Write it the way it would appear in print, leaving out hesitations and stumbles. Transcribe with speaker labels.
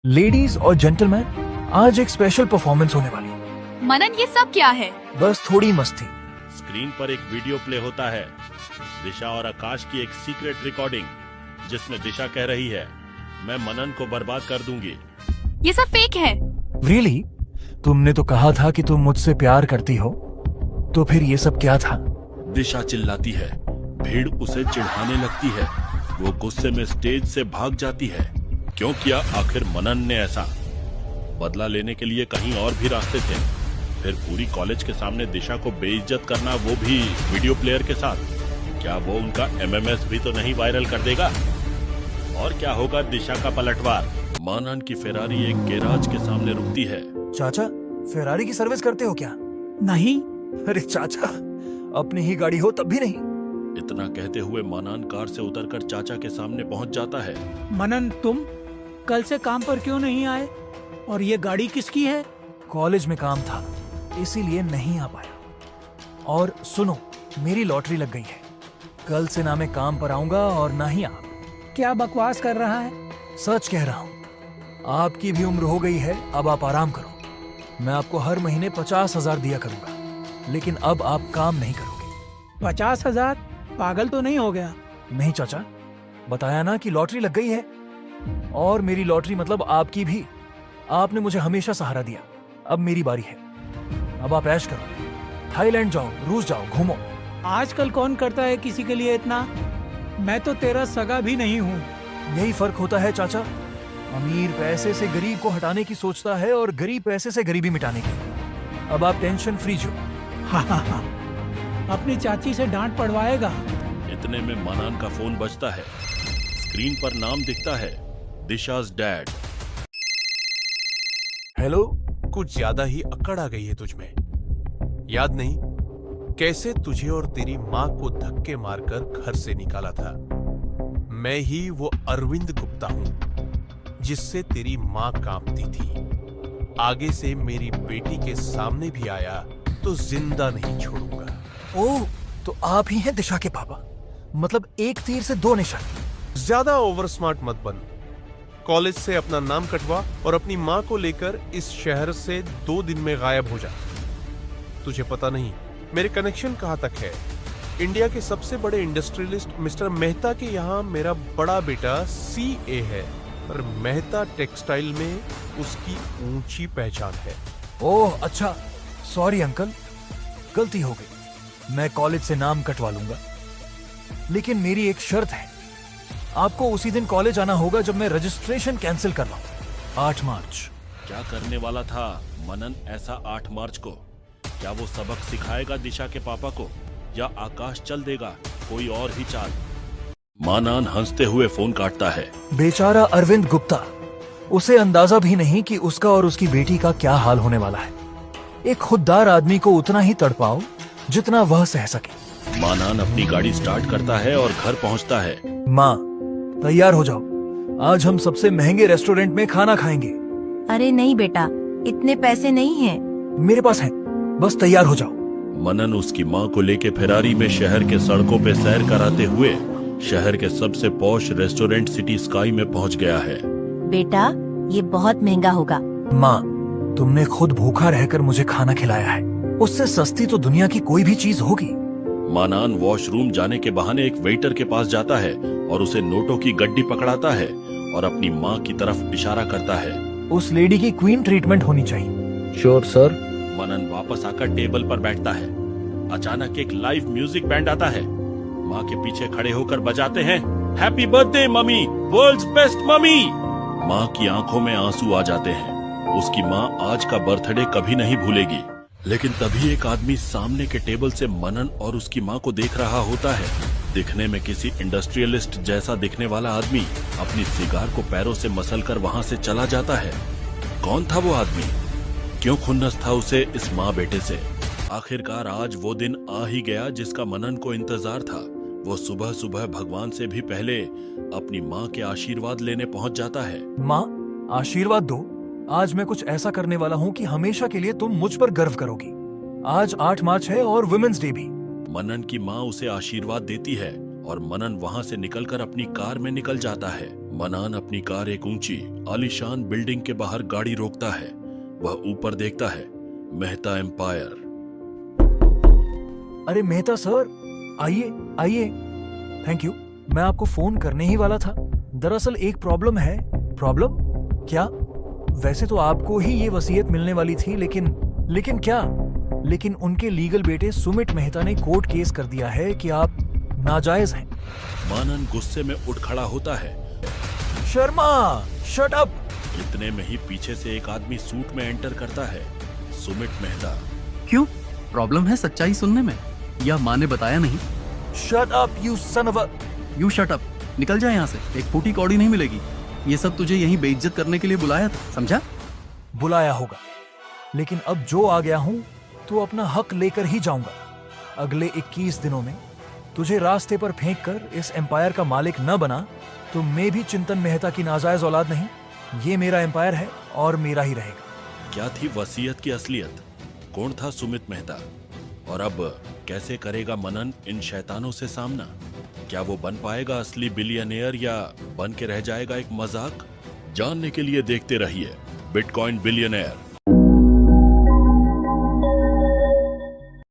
Speaker 1: Ladies और gentleman, आज एक स्पेशल परफॉर्मेंस होने वाली है।
Speaker 2: मनन, ये सब क्या है?
Speaker 1: बस थोड़ी मस्ती।
Speaker 3: स्क्रीन पर एक वीडियो प्ले होता है, दिशा और आकाश की एक सीक्रेट रिकॉर्डिंग, जिसमें दिशा कह रही है, मैं मनन को बर्बाद कर दूंगी।
Speaker 2: ये सब फेक है।
Speaker 1: रियली? तुमने तो कहा था कि तुम मुझसे प्यार करती हो, तो फिर ये सब क्या था?
Speaker 3: दिशा चिल्लाती है, भीड़ उसे चिढ़ाने लगती है, वो गुस्से में स्टेज से भाग जाती है। क्यों किया आखिर मनन ने ऐसा? बदला लेने के लिए कहीं और भी रास्ते थे। फिर पूरी कॉलेज के सामने दिशा को बेइज्जत करना, वो भी वीडियो प्लेयर के साथ। क्या वो उनका एमएमएस भी तो नहीं वायरल कर देगा? और क्या होगा दिशा का पलटवार? मनन की फेरारी एक गैराज के सामने रुकती है।
Speaker 1: चाचा, फेरारी की सर्विस करते हो क्या?
Speaker 4: नहीं।
Speaker 1: अरे चाचा, अपनी ही गाड़ी हो तब भी नहीं।
Speaker 3: इतना कहते हुए मनन कार से उतरकर चाचा के सामने पहुंच जाता है।
Speaker 4: मनन, तुम कल से काम पर क्यों नहीं आए? और ये गाड़ी किसकी है?
Speaker 1: कॉलेज में काम था, इसीलिए नहीं आ पाया। और सुनो, मेरी लॉटरी लग गई है। कल से ना मैं काम पर आऊंगा और ना ही आप।
Speaker 4: क्या बकवास कर रहा है?
Speaker 1: सच कह रहा हूँ। आपकी भी उम्र हो गई है, अब आप आराम करो। मैं आपको हर महीने 50,000 दिया करूंगा, लेकिन अब आप काम नहीं करोगे।
Speaker 4: 50,000? पागल तो नहीं हो गया?
Speaker 1: नहीं चाचा, बताया ना कि लॉटरी लग गई है। और मेरी लॉटरी मतलब आपकी भी। आपने मुझे हमेशा सहारा दिया, अब मेरी बारी है। अब आप ऐश करो, थाईलैंड जाओ, रूस जाओ, घूमो।
Speaker 4: आजकल कौन करता है किसी के लिए इतना? मैं तो तेरा सगा भी नहीं हूँ।
Speaker 1: यही फर्क होता है चाचा। अमीर पैसे से गरीब को हटाने की सोचता है और गरीब पैसे से गरीबी मिटाने की। अब आप टेंशन फ्री जो।
Speaker 4: हाँ। अपनी चाची से डांट पड़वाएगा।
Speaker 3: इतने में मनन का फोन बजता है। स्क्रीन पर नाम दिखता है, दिशा's डैड।
Speaker 1: हेलो।
Speaker 5: कुछ ज्यादा ही अकड़ आ गई है तुझमें। याद नहीं कैसे तुझे और तेरी मां को धक्के मारकर घर से निकाला था? मैं ही वो अरविंद गुप्ता हूं जिससे तेरी मां कांपती थी। आगे से मेरी बेटी के सामने भी आया तो जिंदा नहीं छोड़ूंगा।
Speaker 1: ओह, तो आप ही हैं दिशा के पापा। मतलब एक तीर से दो निशान।
Speaker 5: ज्यादा ओवर स्मार्ट मत बन। कॉलेज से अपना नाम कटवा और अपनी मां को लेकर इस शहर से 2 दिन में गायब हो जा। तुझे पता नहीं मेरे कनेक्शन कहां तक है। इंडिया के सबसे बड़े इंडस्ट्रियलिस्ट मिस्टर मेहता के यहाँ मेरा बड़ा बेटा CA है, पर मेहता टेक्सटाइल में उसकी ऊंची पहचान है।
Speaker 1: ओह अच्छा, सॉरी अंकल, गलती हो गई। मैं कॉलेज से नाम कटवा लूंगा, लेकिन मेरी एक शर्त है। आपको उसी दिन कॉलेज आना होगा जब मैं रजिस्ट्रेशन कैंसिल कर रहा हूँ। 8 मार्च।
Speaker 3: क्या करने वाला था मनन ऐसा 8 मार्च को? क्या वो सबक सिखाएगा दिशा के पापा को, या आकाश चल देगा कोई और ही चाल? मनन हंसते हुए फोन काटता है।
Speaker 1: बेचारा अरविंद गुप्ता, उसे अंदाजा भी नहीं कि उसका और उसकी बेटी का क्या हाल होने वाला है। एक खुददार आदमी को उतना ही तड़पाओ जितना वह सह सके।
Speaker 3: मनन अपनी गाड़ी स्टार्ट करता है और घर पहुंचता है।
Speaker 1: माँ, तैयार हो जाओ, आज हम सबसे महंगे रेस्टोरेंट में खाना खाएंगे।
Speaker 6: अरे नहीं बेटा, इतने पैसे नहीं हैं।
Speaker 1: मेरे पास है, बस तैयार हो जाओ।
Speaker 3: मनन उसकी मां को लेके फेरारी में शहर के सड़कों पे सैर कराते हुए शहर के सबसे पॉश रेस्टोरेंट सिटी स्काई में पहुंच गया है।
Speaker 6: बेटा, ये बहुत महंगा होगा।
Speaker 1: माँ, तुमने खुद भूखा रहकर मुझे खाना खिलाया है, उससे सस्ती तो दुनिया की कोई भी चीज होगी।
Speaker 3: मनन वॉशरूम जाने के बहाने एक वेटर के पास जाता है और उसे नोटों की गड्डी पकड़ाता है और अपनी मां की तरफ इशारा करता है।
Speaker 1: उस लेडी की क्वीन ट्रीटमेंट होनी चाहिए।
Speaker 7: Sure sir.
Speaker 3: मनन वापस आकर टेबल पर बैठता है। अचानक एक लाइव म्यूजिक बैंड आता है। माँ के पीछे खड़े होकर बजाते हैं, happy birthday mummy, world's best mummy. माँ की आंखों में आंसू आ जाते हैं। उसकी माँ आज का बर्थडे कभी नहीं भूलेगी। लेकिन तभी एक आदमी सामने के टेबल से मनन और उसकी माँ को देख रहा होता है। दिखने में किसी इंडस्ट्रियलिस्ट जैसा दिखने वाला आदमी अपनी सिगार को पैरों से मसलकर वहाँ से चला जाता है। कौन था वो आदमी? क्यों खुन्नस था उसे इस माँ बेटे से? आखिरकार आज वो दिन आ ही गया जिसका मनन को इंतजार था। वो सुबह सुबह भगवान से भी पहले अपनी माँ के आशीर्वाद लेने पहुँच जाता है।
Speaker 1: माँ, आशीर्वाद दो। आज मैं कुछ ऐसा करने वाला हूँ कि हमेशा के लिए तुम मुझ पर गर्व करोगी। आज 8 मार्च है और वुमेन्स डे भी।
Speaker 3: मनन की माँ उसे आशीर्वाद देती है और मनन वहां से निकलकर अपनी कार में निकल जाता है। मनन अपनी कार एक ऊंची आलीशान बिल्डिंग के बाहर गाड़ी रोकता है। वह ऊपर देखता है, मेहता एम्पायर।
Speaker 1: अरे मेहता सर, आइए आइए। थैंक यू, मैं आपको फोन करने ही वाला था। दरअसल एक प्रॉब्लम है। प्रॉब्लम क्या? वैसे तो आपको ही ये वसीयत मिलने वाली थी, लेकिन क्या? लेकिन उनके लीगल बेटे सुमित मेहता ने कोर्ट केस कर दिया है कि आप नाजायज हैं।
Speaker 3: मनन गुस्से में उठ खड़ा होता है।
Speaker 1: Sharma, shut up!
Speaker 3: इतने में ही पीछे से एक आदमी सूट में एंटर करता है। सुमित मेहता।
Speaker 7: क्यों? प्रॉब्लम है सच्चाई सुनने में, या माँ ने बताया नहीं?
Speaker 1: Shut up you son of a...
Speaker 7: you shut up, निकल जा यहाँ से, एक फूटी कौड़ी नहीं मिलेगी। ये सब तुझे यहीं बेइज्जत करने के लिए बुलाया था, समझा?
Speaker 1: बुलाया होगा, लेकिन अब जो आ गया हूं तो अपना हक लेकर ही जाऊंगा। अगले 21 दिनों में तुझे रास्ते पर फेंक कर इस एम्पायर का मालिक न बना तो मैं भी चिंतन मेहता की नाजायज औलाद नहीं। ये मेरा एम्पायर है और मेरा ही रहेगा।
Speaker 3: क्या थी वसीयत की असलियत? कौन था सुमित मेहता? और अब कैसे करेगा मनन इन शैतानों से सामना? क्या वो बन पाएगा असली बिलियनियर या बन के रह जाएगा एक मजाक? जानने के लिए देखते रहिए बिटकॉइन बिलियनियर।